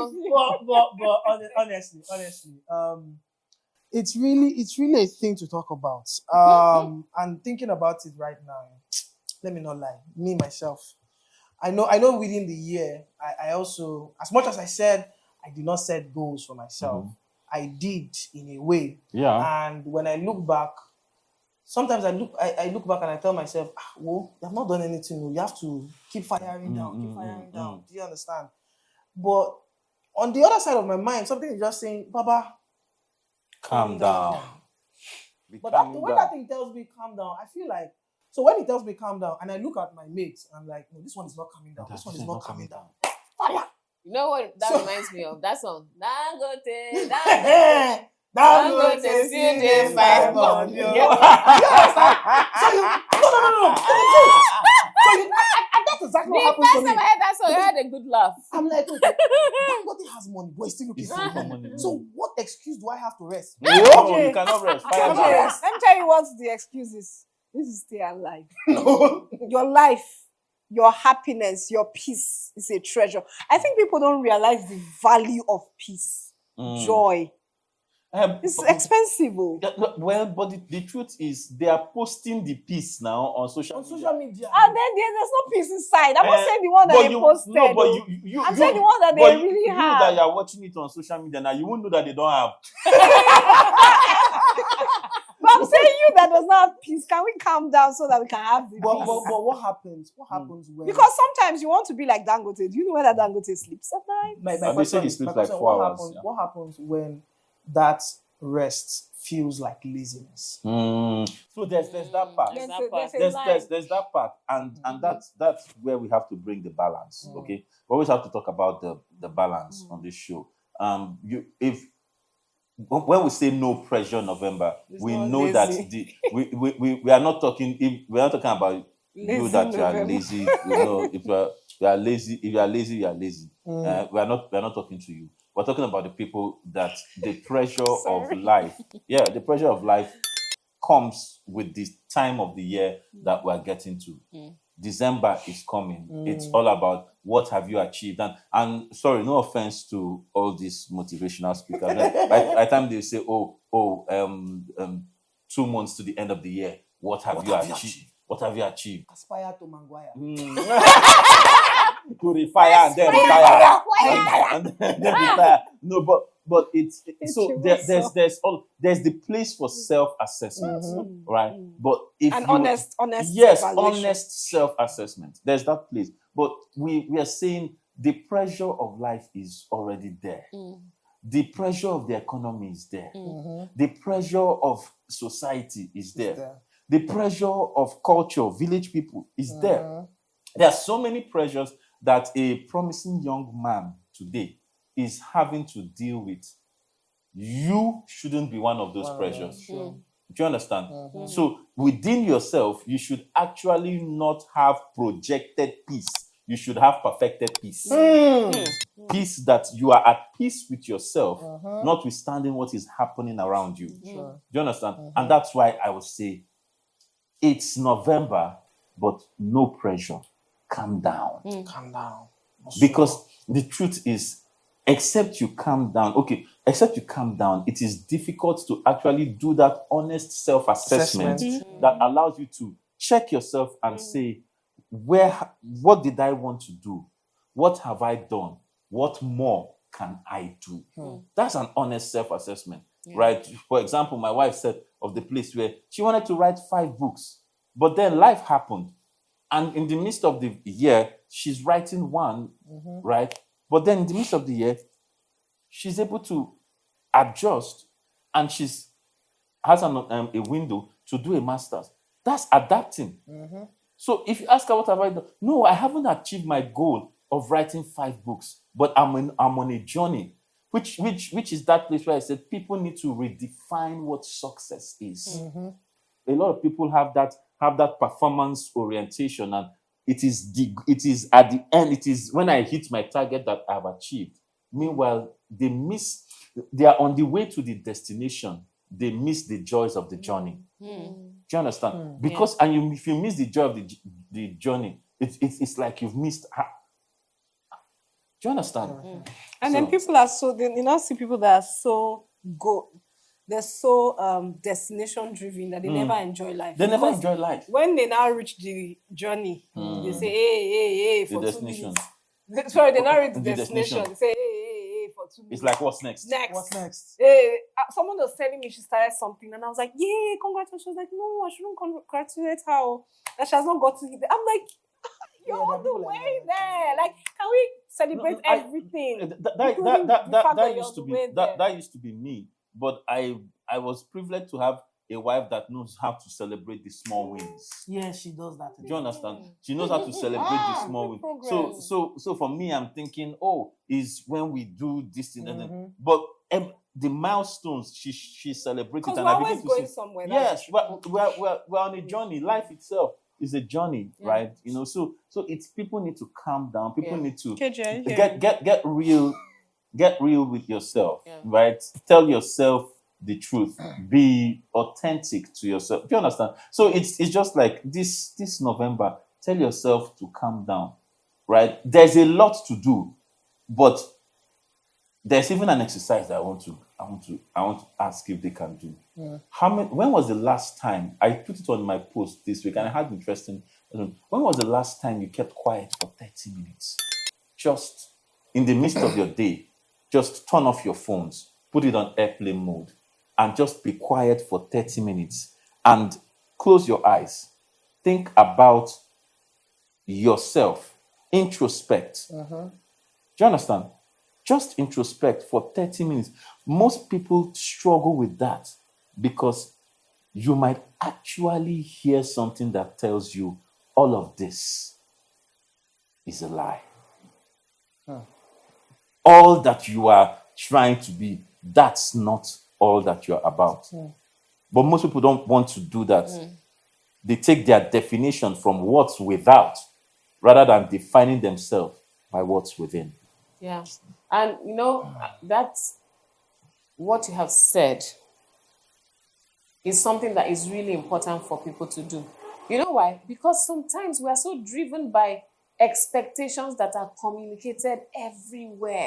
But honestly, it's really a thing to talk about. And thinking about it right now, let me not lie, me myself, I know within the year, I also, as much as I said I did not set goals for myself, I did in a way. Yeah. And when I look back, sometimes I look back and I tell myself, well, you have not done anything new. You have to keep firing down, keep firing down. Do you understand? But on the other side of my mind, something is just saying, Baba, Calm down. But the way that thing tells me calm down, I feel like, so when it tells me calm down and I look at my mates, I'm like, no, this one is not coming down. This one is not coming down. Fire! you know what that reminds me of? That song. Dangote, Dangote, still dey fight for you. So no. And that's exactly what The happens first to me. time I heard that song, I had a good laugh. I'm like, okay, Dangote has money, but he's still looking for money. So what excuse do I have to rest? No, you cannot rest. Fire Okay, down. let me tell you what the excuse is. This is stay alive. No. Your life, your happiness, your peace is a treasure. I think people don't realize the value of peace, joy. It's expensive. Well, but the truth is, they are posting the piece now on social media. And then there's no peace inside. I'm not saying the one that they posted. No, but I'm saying the one that they really you have. that you are watching it on social media now, you won't know that they don't have. But I'm saying you that does not have peace. Can we calm down so that we can have the But peace? what happens? What happens when? Because sometimes you want to be like Dangote. Do you know where that Dangote sleeps at night? My They say question he is, sleeps like 4 hours. What happens when that rest feels like laziness? So there's that part. There's that part, and that's where we have to bring the balance. Okay, we always have to talk about the balance on this show. When we say no pressure November, we know lazy. that we are not talking. We are not talking about you that you are November. lazy. You know, if you are lazy, you are lazy. We are not talking to you. We're talking about the people that the pressure of life. Yeah, the pressure of life comes with this time of the year that we're getting to. December is coming. It's all about what have you achieved. And sorry, no offense to all these motivational speakers. By the time they say, 2 months to the end of the year, what have you achieved? What have you achieved? Aspire to Maguire. To refire and then retire. And then retire. No, but it's so there's the place for self-assessment, right? But if honest evaluation. honest Self-assessment. There's that place. But we are saying the pressure of life is already there. The pressure of the economy is there. The pressure of society is there. The pressure of culture, village people is there. There are so many pressures that a promising young man today is having to deal with. You shouldn't be one of those pressures. Do you understand? So within yourself, you should actually not have projected peace. You should have perfected peace. Peace that you are at peace with yourself, notwithstanding what is happening around you. Do you understand? And that's why I would say it's November, but no pressure. Calm down. Calm down. Because the truth is, except you calm down, it is difficult to actually do that honest self-assessment that allows you to check yourself and say, what did I want to do? What have I done? What more can I do? That's an honest self-assessment, right? For example, my wife said of the place where she wanted to write 5 books, but then life happened. And in the midst of the year, she's writing 1, right? But then in the midst of the year, she's able to adjust and has a window to do a master's. That's adapting. So if you ask her, what have I done? No, I haven't achieved my goal of writing 5 books, but I'm on a journey, which is that place where I said people need to redefine what success is. A lot of people have that performance orientation, and it is at the end, it is when I hit my target that I've achieved. Meanwhile, they are on the way to the destination. They miss the joys of the journey. Do Do you understand? Because if you miss the joy of the journey, it's like you've missed. Do you understand? And then people are so, you now see people that are so they're so destination driven that they never enjoy life. They never enjoy life. When they now reach the journey, they say, hey, The for destination. 2 minutes. Sorry, they now reach the The destination. destination. They say, hey, for 2 minutes. It's like, what's next? What's next? Someone was telling me she started something, and I was like, "Yay, congratulations!" She was like, "No, I shouldn't congratulate her. That she has not got to it." I'm like, "You're all the way there. Like, can we celebrate everything?" That used to be me. But I was privileged to have a wife that knows how to celebrate the small wins. Yeah, she does that. Do you understand? She knows how to celebrate the small wins. So for me, I'm thinking, is when we do this thing, but the milestones she celebrated, Because and we're I always begin to going see. somewhere. Yes, we're on a journey. Life itself is a journey, right? So it's people need to calm down. People need to get real. Get real with yourself, right? Tell yourself the truth. Be authentic to yourself. Do you understand? So it's just like this November. Tell yourself to calm down, right? There's a lot to do, but there's even an exercise that I want to ask if they can do. When was the last time I put it on my post this week, and I had interesting. When was the last time you kept quiet for 30 minutes? Just in the midst of your day. Just turn off your phones, put it on airplane mode, and just be quiet for 30 minutes and close your eyes. Think about yourself. Introspect. Do you understand? Just introspect for 30 minutes. Most people struggle with that because you might actually hear something that tells you all of this is a lie. All that you are trying to be, that's not all that you're about. But most people don't want to do that. They take their definition from what's without rather than defining themselves by what's within. Yeah. And that's what you have said is something that is really important for people to do. You know why? Because sometimes we are so driven by expectations that are communicated everywhere.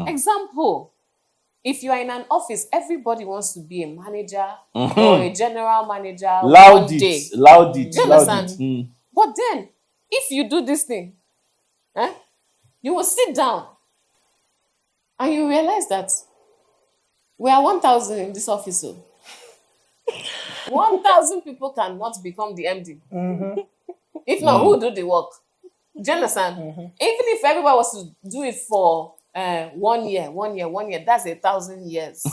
Example, if you are in an office, everybody wants to be a manager or a general manager one day. Loud it. You understand? But then, if you do this thing, you will sit down and you realize that we are 1,000 in this office. 1,000 people cannot become the MD. If not, who will do the work? Do you understand? Even if everybody was to do it for 1 year, that's 1,000 years. Do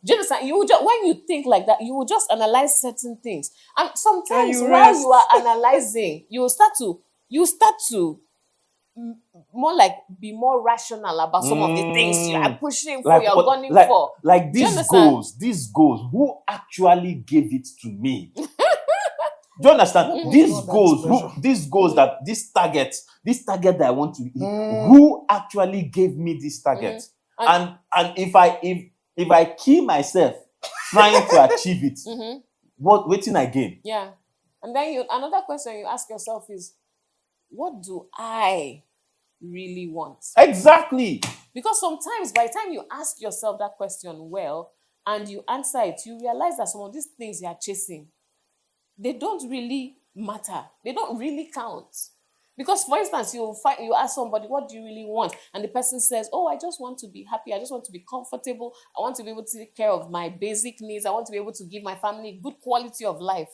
you understand? When you think like that, you will just analyze certain things. And sometimes while you are analyzing, you start to more like be more rational about some of the things you are pushing for, you're gunning for. Like these goals, who actually gave it to me? Do you understand? This target that I want to hit, who actually gave me this target? And if I kill myself trying to achieve it, what waiting again? Yeah. And then another question you ask yourself is, what do I really want? Exactly. Because sometimes by the time you ask yourself that question well and you answer it, you realize that some of these things you are chasing, they don't really matter. They don't really count. Because, for instance, you ask somebody, what do you really want? And the person says, I just want to be happy. I just want to be comfortable. I want to be able to take care of my basic needs. I want to be able to give my family good quality of life.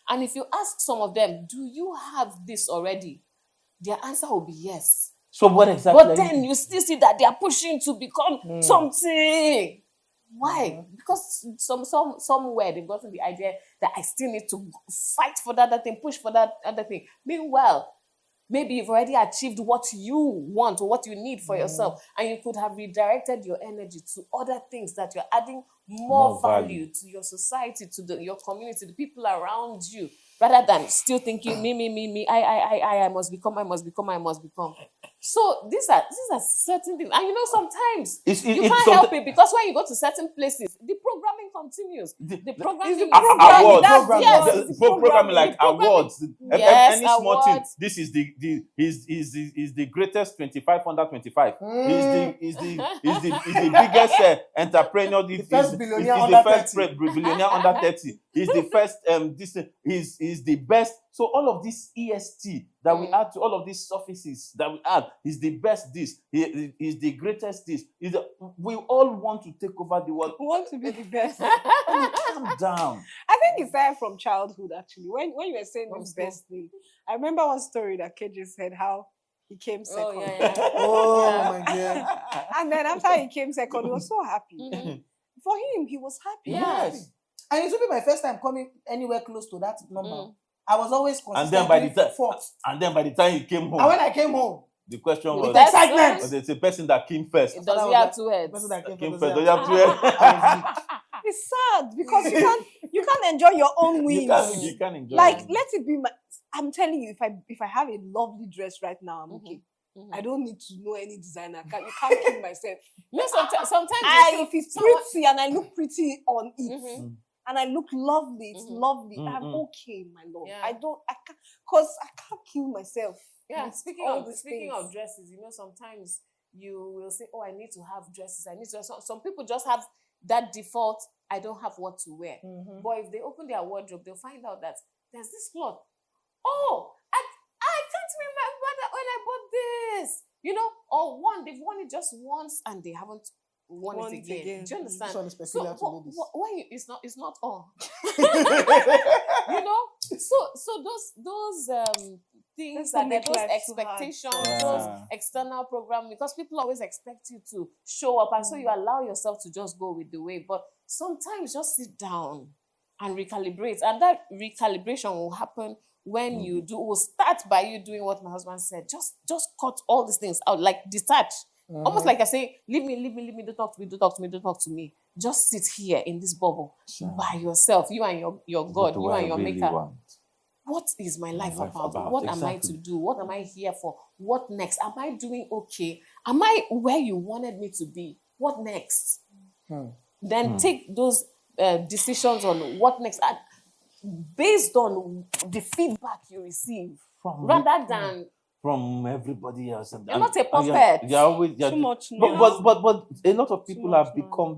And if you ask some of them, do you have this already? Their answer will be yes. So what exactly? But then you still see that they are pushing to become something. Why? Because somewhere they've gotten the idea that I still need to fight for that other thing, push for that other thing. Meanwhile, maybe you've already achieved what you want or what you need for yourself, and you could have redirected your energy to other things that you're adding more value to your society, to your community, the people around you, rather than still thinking me, I must become. So these are certain things, and sometimes you can't help it, because when you go to certain places, the programming continues. The It's programming the is program. awards. Program. Yes, The it's programming like The programming- awards. Yes, Any small thing. awards. This is is the greatest 25 under 25. Is the biggest entrepreneur. The first billionaire Is under the first 30. billionaire under 30. He's the first this is the best. So all of this EST that we add to all of these surfaces that we add is the best. This he is the greatest. This is we all want to take over the world. We want to be the best. Calm down. I think it started from childhood, actually. When you were saying Let's this best thing, I remember one story that KJ said how he came second. Oh, yeah. Oh my dear. And then after he came second, he was so happy. Mhm. For him, he was happy. Yes. And it will be my first time coming anywhere close to that number. Mm. I was always And then by the consistently time fourth. and then by the time he came home, And when I came home, the question with was That's excitement, was it's a person that came first. Does That he was have like- two the heads? person that came Came first, first. was Don't you have to- I was weak. It's sad because you can't enjoy your own wins. you can enjoy Like, it. let it be my. I'm telling you, if I have a lovely dress right now, I'm okay. Mhm. I don't need to know any designer. You can't kill myself. No, sometimes If it's pretty and I look pretty on it, Mhm. and I look lovely, it's Mhm. lovely. Mm, I'm mm. okay, my love. Yeah. I can't, because I can't kill myself. Yeah, with speaking all of these speaking things. of dresses, sometimes you will say, "Oh, I need to have dresses. I need to." Some people just have that default. I don't have what to wear. Mhm. But if they open their wardrobe, they'll find out that there's this cloth. Oh, I can't remember that when I bought this. Or they've worn it just once and they haven't worn it again. Do you understand? This one is So peculiar to ladies. why it's not all. So those things That's to and make those life too hard. expectations, Yeah. those external program, because people always expect you to show up, and so you allow yourself to just go with the wave. But sometimes just sit down and recalibrate, and that recalibration will happen when will start by you doing what my husband said. Just cut all these things out, like detach. Almost like I say, leave me, don't talk to me. Just sit here in this bubble by yourself, you and your God, you and your maker. What is my life about? What am I to do? What am I here for? What next? Am I doing okay? Am I where you wanted me to be? What next? Then take those decisions on what next, based on the feedback you receive, rather than from everybody else. You're not a puppet. You're always Too much but a lot of people much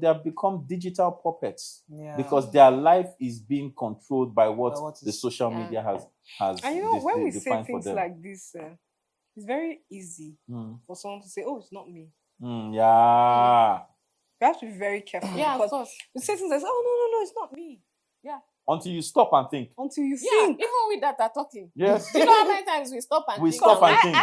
have become digital puppets Yeah. because their life is being controlled by what By what the is- social Yeah. media has. And when we say defined for things them. like this, it's very easy for someone to say, "Oh, it's not me." Yeah. You have to be very careful. yeah, of because course. you say things like, "Oh, no, it's not me." Until you stop and think. Until you Yeah, think. even with that are talking. Yes. Do you know how many times we stop and We think? stop and like, think.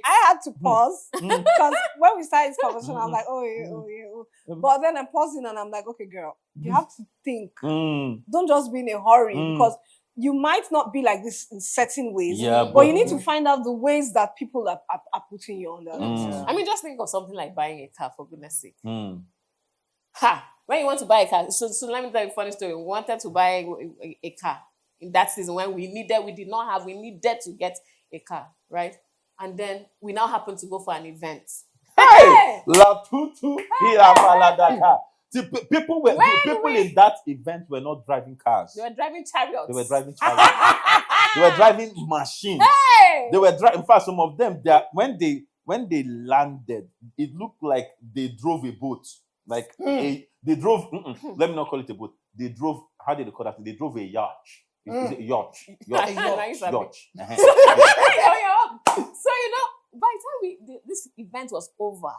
I had to pause Mm. because when we started this conversation, I'm like, "Oh yeah." But then I'm pausing and I'm like, "Okay, girl, you have to think. Don't just be in a hurry because you might not be like this in certain ways. Yeah, but you need to find out the ways that people are putting you under. I mean, just think of something like buying a car, for goodness sake. Mm. When you want to buy a car, so let me tell you a funny story. We wanted to buy a car in that season when we needed to get a car, right? And then we now happen to go for an event. Hey! La tutu, hira baladaka. See, people in that event were not driving cars. They were driving chariots. They were driving chariots. They were driving machines. Hey! They were driving. In fact, some of them, when they landed, it looked like they drove a boat. Like they drove. Let me not call it a boat. They drove. How did they call that? They drove a yacht. Is it yacht? Yacht. Nice, Yacht. So by the time this event was over,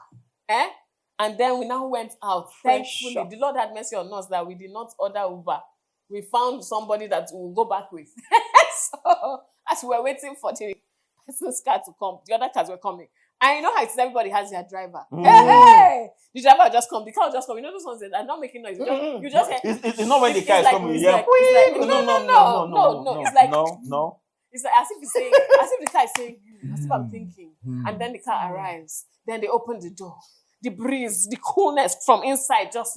and then we now went out. Thankfully, the Lord had mercy on us that we did not order Uber. We found somebody that we'll go back with. So as we were waiting for the person's car to come, the other cars were coming. And you know how it is, everybody has their driver. Hey! The driver will just come, the car will just come. You know those ones that are not making noise. You just hear. It's not when the car is coming. It's Yeah. like, No. It's like No. It's like as if the car is saying, as if I'm thinking. And then the car arrives. Then they open the door. The breeze, the coolness from inside, just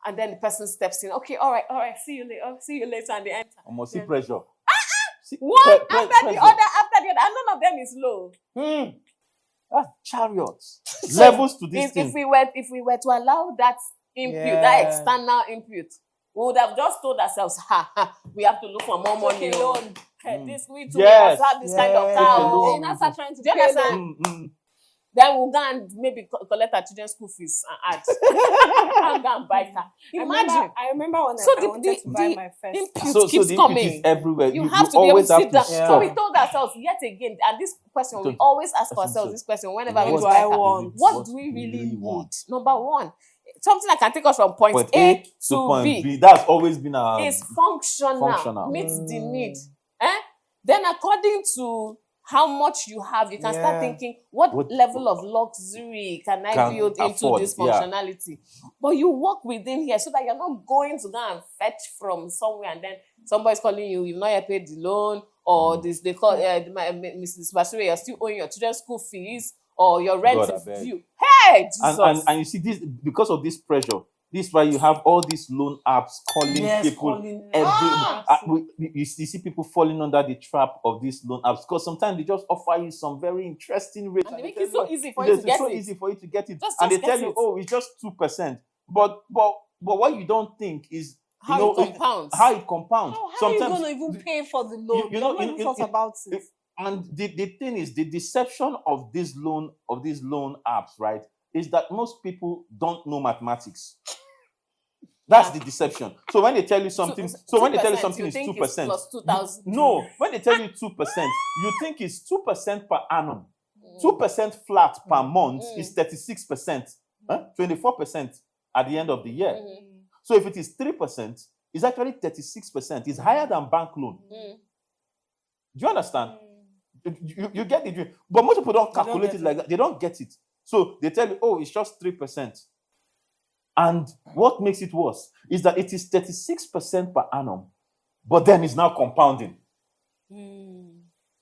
and then the person steps in. Okay, all right. See you later, and they enter. Almost see pressure. One after the other, and none of them is low. That's chariots. Levels to this If thing. we were to allow that input, Yeah. that external input. We would have just told ourselves, we have to look for more money. Loan. We too Yes. must have this kind of Yeah. car. Take a loan. Then you now start trying to Do you pay understand? loan. Then we'll go and maybe collect our children's school fees and add. And go and buy car. Imagine. I remember when So I wanted to buy my first input car. So keeps the input coming. is everywhere. You have to be able always to have sit down. to Yeah. So we stop. told ourselves yet again, and this question, we So- always ask so- ourselves so- this question whenever we What go do I to buy car. want? What do we really need? want? Number one, something that can take us from point A to point B B. That's always been our is functional. Meets the need. Then according to how much you have, you can start Yeah. thinking, what What- level of luxury can I Can build into afford, this yeah. functionality? But you work within here so that you're not going to go and fetch from somewhere and then somebody's calling you, you've not yet paid the loan, or this they call Mrs. Bature, you're still owing your children's school fees, or your rent God, I is beg. due. Hey, Jesus! and you see this because of this pressure. This is why you have all these loan apps calling Yes, people. calling- You see people falling under the trap of these loan apps because sometimes they just offer you some very interesting rates. And they make tell it so you, easy for you to it's get so it. easy for you to get it. Just And they get tell you, it. oh, it's just 2%. But what you don't think is How it compounds. How it compounds. How are you Sometimes going to even pay for the loan? you know, You've not even thought about it. and the thing is, the deception of these loan apps, right, is that most people don't know mathematics. That's the deception. So when they tell you something, so when they tell you 2%, something you is think 2%, it's plus 2,000. no, when they tell you 2%, you think it's 2% per annum. 2% flat per month is 36%, 24% at the end of the year. So if it is 3%, it's actually 36%. It's higher than bank loan. Do you understand? You get it. But most people don't calculate it like that. They don't get it. So they tell you, oh, it's just 3%. And what makes it worse is that it is 36% per annum, but then it's now compounding.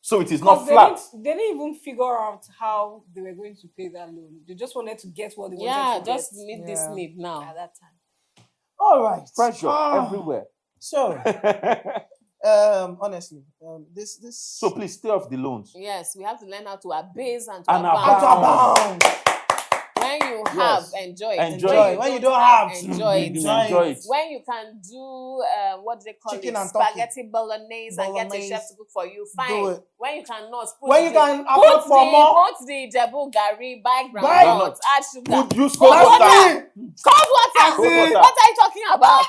So it is not flat. They didn't even figure out how they were going to pay that loan. They just wanted to get what they wanted Yeah, to just get meet this need now. at that time. All right. Pressure Ah. everywhere. So, honestly, this. So please stay off the loans. Yes, we have to learn how to abase and to And abound. How to abound. When you have, enjoy it. Enjoy. When you don't have, enjoy it. Enjoy it. When you can do what they call Chicken it, and turkey. spaghetti bolognese and get a Bolognese. chef to cook for you, Do fine. it. When you cannot, When you can afford for more, put the Jebu Gari, buy Buy- groundnut, add sugar. Would use Cold cold water. water. Cold water. As in- What are you talking about?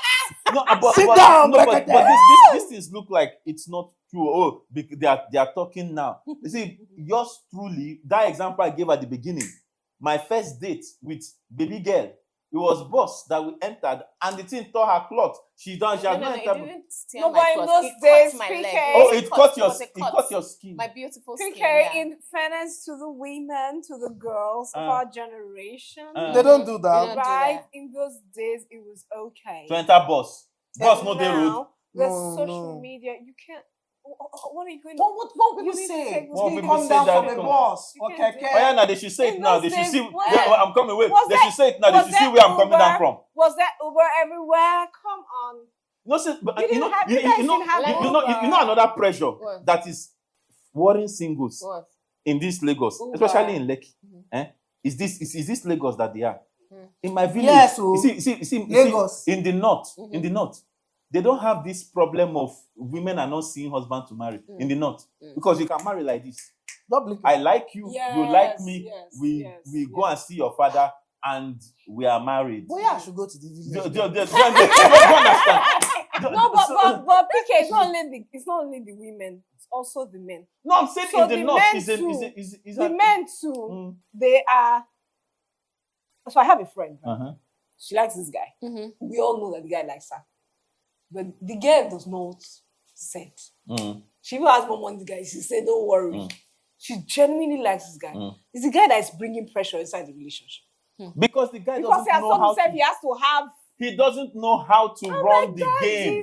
No, Sit down, no, Brekete. but these things look like it's not true. Oh, they are talking now. You see, yours truly, that example I gave at the beginning, my first date with baby girl, it was boss that we entered, and the thing tore her cloth. She has not It entered. didn't tear No, my but in cloth. those It days, cut my PK, leg. Oh, was it a cut your was a it cut your skin. My beautiful skin. PK, yeah. in fairness to the women, to the girls of Uh. our generation, they don't do They that. don't do right? that. In those days, it was okay. To enter boss. Boss no dey road. Now, the No, social no. media, you can't. What are you going What You people need to say? take- What He people come say down that from a come- boss You or can't do Oh yeah, keke. now they should say it In now. those They should days, see. was Yeah, that- I'm coming. Wait, was they that- should say it now. They was should see that where I'm coming down Uber? from. Was that Uber everywhere? Come on. No, see, but You you know, didn't have- you you guys know, didn't have you know another pressure What? that is worrying singles What? in this Lagos, Uber. especially in Lekki. Is this Lagos that they are? In my village, Yes, oh. you see, Lagos. in the north, they don't have this problem of women are not seeing husband to marry in the north because you can marry like this. Don't blink. I like you, you like me. Yes, We yes, go and see your father, and we are married. Boy, I should go to the Do village. you understand? No, but PK, it's not only the women, it's also the men. No, I'm saying So in the the north men is too, The men too, they are. So I have a friend. Right? Uh-huh. She likes this guy. We all know that the guy likes her, but the girl does not send. She even has more money. The guy, she said, "Don't worry." She genuinely likes this guy. It's the guy that is bringing pressure inside the relationship. Because the guy Because doesn't he has know told how himself to, he has to have. he doesn't know how to run the game.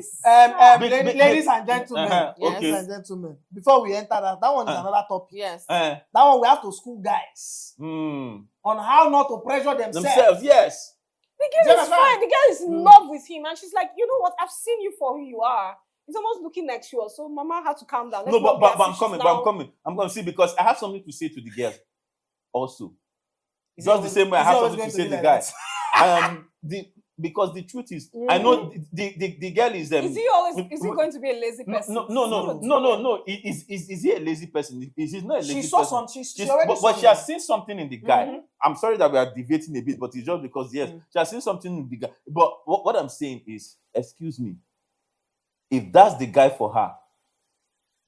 Ladies and gentlemen, Yes. ladies and gentlemen, before we enter that one is another topic. Yes. That one we have to school guys on how not to pressure Themselves, yes. The girl is Jennifer. fine. The girl is in love with him, and she's like, you know what? I've seen you for who you are. It's almost looking like she was. So Mama had to calm down. No, Let's but not be as I'm if she's coming. now- I'm going to see because I have something to say to the girls also. Is Just he the same way I always- have is he something to always say to going the to be guy. because the truth is, I know the girl is. Is he always? Is he going to be a lazy person? No. Is he a lazy person? He's not a lazy person. She saw something. She already but she has seen something in the guy. I'm sorry that we are debating a bit, but it's just because she has seen something in the guy. But what I'm saying is, excuse me, if that's the guy for her,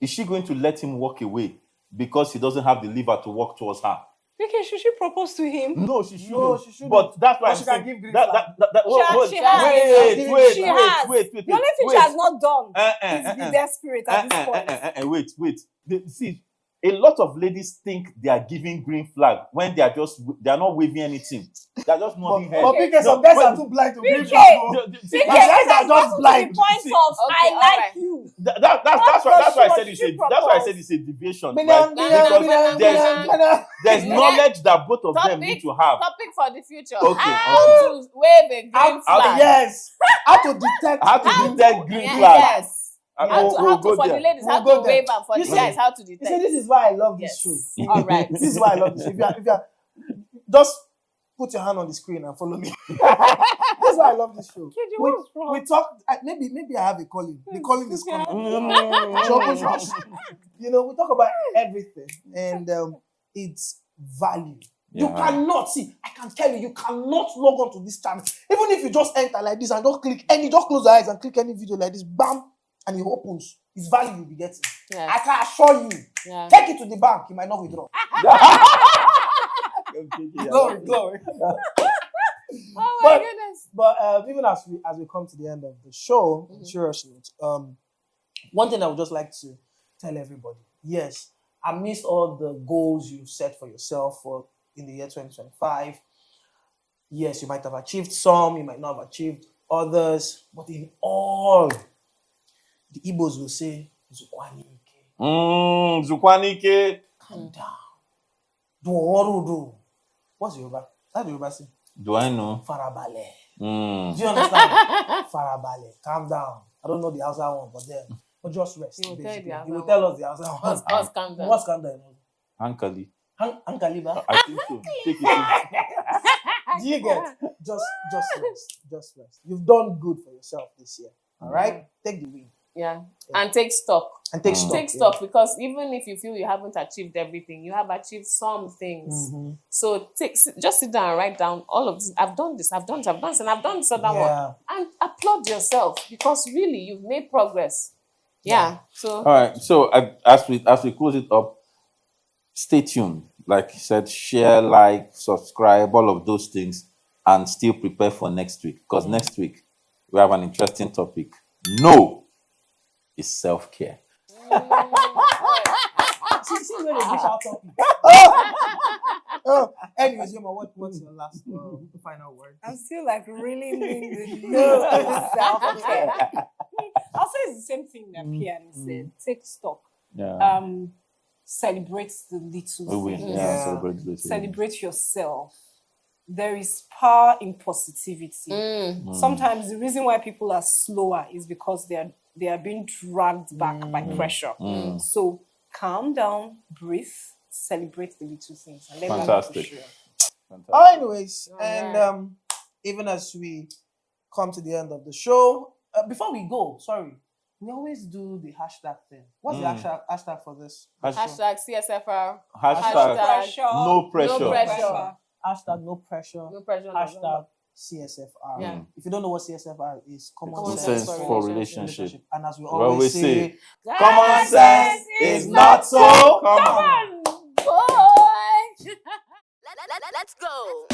is she going to let him walk away because he doesn't have the liver to walk towards her? Okay, should she propose to him? No, she shouldn't. But that's why I'm saying. Give green Wait. The only thing she has not done is be desperate at this point. Wait. See, a lot of ladies think they are giving green flag when they are not waving anything. They are just nodding head. But some guys are too blind to green PK, flag. PK, guys are just blind. The point of I like you. That's why I said it's a deviation. Right? Because there's knowledge that both of them need to have. Topic for the future. Okay. How to wave a green flag. Yes. How to detect green flag. Yes. How to for the ladies, how to wave, and for the guys, how to detect. You see, this is why I love this show. All right. This is why I love this show. If you are, just put your hand on the screen and follow me. That's why I love this show. We talk. Maybe I have a calling. The calling is coming. You know, we talk about everything, and it's value. You cannot see. I can tell you cannot log on to this channel. Even if you just enter like this and just close your eyes and click any video like this, bam, and it opens. It's value you'll be getting. Yes. I can assure you. Yeah. Take it to the bank. You might not withdraw. Glory. Oh my goodness. But even as we come to the end of the show, seriously, one thing I would just like to tell everybody: yes, amidst all the goals you set for yourself for in the year 2025, yes, you might have achieved some, you might not have achieved others, but in all, the Igbos will say, Zukwanike. Zukwanike. Calm down. Do. What's Yoruba? That's Yoruba say. Do I know? Farabale. Do you understand? Farabale. Calm down. I don't know the Hausa one, but just rest. He will tell us the Hausa one. Us calm down. What's calm down? Hankali. Hankali, ba? I think so. Take it. Do you get? Just rest. Just rest. You've done good for yourself this year. All right? Take the win. Yeah. And take stock. Take stock because even if you feel you haven't achieved everything, you have achieved some things. So just sit down and write down all of this. I've done this, and I've done this other one. And applaud yourself because really you've made progress. Yeah. So all right. So as we close it up, stay tuned. Like you said, share, like, subscribe, all of those things, and still prepare for next week. Because next week we have an interesting topic. No. Is self-care. See where they dish out topic. Anyways, what's your last final word? I'm still like really in the no self-care. I'll say it's the same thing that Pian said. Take stock. Yeah. Celebrate the little things. Celebrate yourself. There is power in positivity. Sometimes the reason why people are slower is because they are being dragged back by pressure. So calm down, breathe, celebrate the little things. And Fantastic. Anyways, even as we come to the end of the show, before we go, we always do the hashtag thing. What's the hashtag for this? Hashtag CSFR. Hashtag no pressure. Hashtag no pressure. Hashtag CSFR. Yeah. If you don't know what CSFR is, common sense for relationship. And as we always say, common sense is not so common. Boy. Let's go.